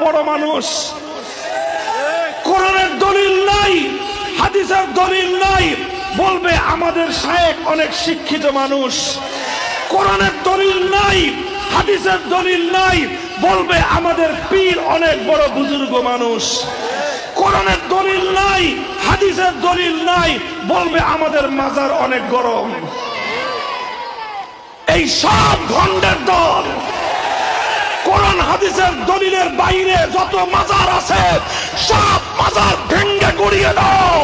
বড় মানুষ, কোরআনের দলিল নাই, হাদিসের দলিল নাই, বলবে আমাদের শায়েখ অনেক শিক্ষিত মানুষ। কোরআনের দলিল নাই, হাদিসের দলিল নাই, বলবে আমাদের পীর অনেক বড় বুজুর্গ মানুষ। কোরআনের দলিল নাই, হাদিসের দলিল নাই, বলবে আমাদের মাজার অনেক গরম। এই সব ভণ্ডের দল। কোরআন হাদিসের দলিলের বাইরে যত মাজার আছে সব মাজার ভেঙ্গে গুড়িয়ে দাও।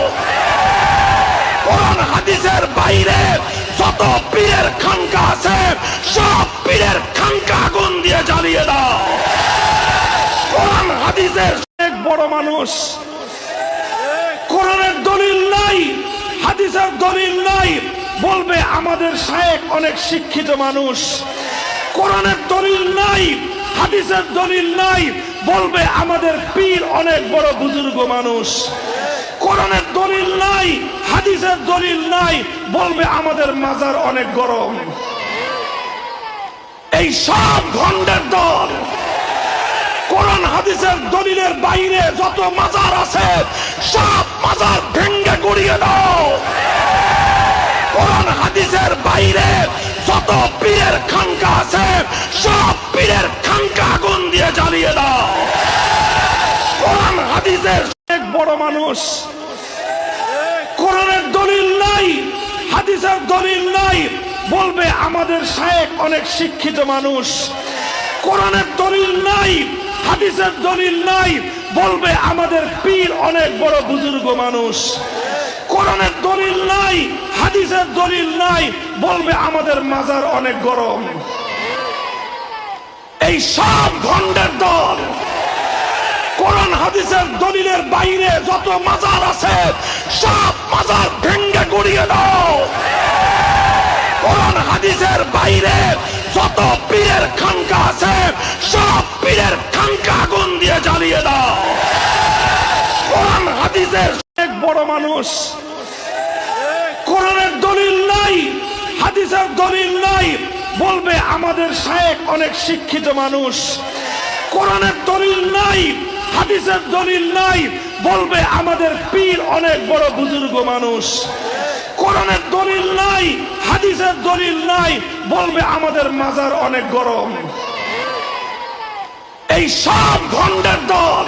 কোরআন হাদিসের বাইরে যত পীরের খানকা আছে সব পীরের খানকা আগুন দিয়ে জ্বালিয়ে দাও। কোরআন হাদিসের এক বড় মানুষ, কোরআনের দলিল নাই, হাদিসের দলিল নাই, বলবে আমাদের শায়েখ অনেক শিক্ষিত মানুষ। কোরআনের দলিল নাই, হাদিসের দলিল নাই, বলবে আমাদের পীর অনেক বড় বুজুর্গ মানুষ। কোরআনের দলিল নাই, হাদিসের দলিল নাই, বলবে আমাদের মাজার অনেক গরম। এই সব ভণ্ডের দল। কোরআন হাদিসের দলিলের বাইরে যত মাজার আছে সব মাজার ভেঙ্গে গুড়িয়ে দাও। কোরআন হাদিসের বাইরে যত পীরের খানকা আছে সব পীরের খানকা আগুন দিয়ে জ্বালিয়ে দাও। কোরআন হাদিসের এক বড় মানুষ, কোরআনের দলিল নাই, হাদিসের দলিল নাই, বলবে আমাদের শায়েখ অনেক শিক্ষিত মানুষ। কোরআনের দলিল নাই, হাদিসের দলিল নাই, বলবে আমাদের পীর অনেক বড় বুজুর্গ মানুষ। কোরআনের দলিল নাই, হাদিসের দলিল নাই, বলবে আমাদের মাজার অনেক গরম। এই সব ভণ্ডের দল। কোরআন হাদিসের দলিলের বাইরে যত মাজার আছে সব মাজার ভেঙ্গে গুড়িয়ে দাও। কোরআন হাদিসের বাইরে যত পীরের খানকা আছে সব পীরের খানকা আগুন দিয়ে জ্বালিয়ে দাও। কোরআন হাদিসের এক বড় মানুষ, কোরআনের দলিল নাই, হাদিসের দলিল নাই, বলবে আমাদের শায়েখ অনেক শিক্ষিত মানুষ। কোরআনের দলিল নাই, হাদিসের দলিল নাই, বলবে আমাদের পীর অনেক বড় বুজুর্গ মানুষ। কোরআনের দলিল নাই, হাদিসের দলিল নাই, বলবে আমাদের মাজার অনেক গরম। এই সব ভণ্ডের দল।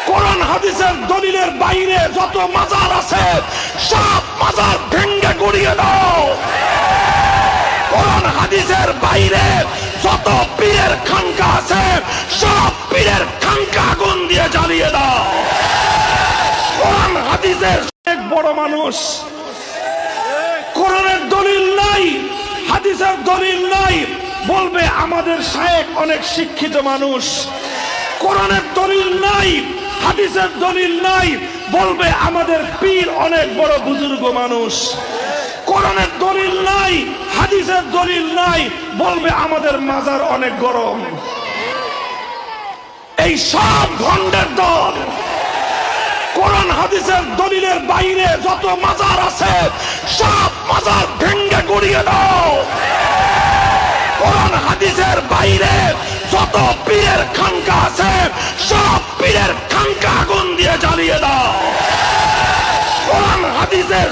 কোরআন হাদিসের দলিলের বাইরে যত মাজার আছে সব মাজার ভেঙ্গে গুড়িয়ে দাও। কোরআন হাদিসের বাইরে যত পীরের খানকা আছে সব পীরের খানকা আগুন দিয়ে জ্বালিয়ে দাও। কোরআন হাদিসের এক বড় মানুষ, কোরআনের দলিল নাই, হাদিসের দলিল নাই, বলবে আমাদের শায়েখ অনেক শিক্ষিত মানুষ। কোরআনের দলিল নাই, হাদিসের দলিল নাই, বলবে আমাদের পীর অনেক বড় বুজুর্গ মানুষ। কোরআনের দলিল নাই, হাদিসের দলিল নাই, বলবে আমাদের মাজার অনেক গরম। এই সব ভণ্ডের দল। কোরআন হাদিসের দলিলের বাইরে যত মাজার আছে সব মাজার ভেঙ্গে গুড়িয়ে দাও। কোরআন হাদিসের বাইরে যত পীরের খানকা আছে সব পীরের খানকা আগুন দিয়ে জ্বালিয়ে দাও। কোরআন হাদিসের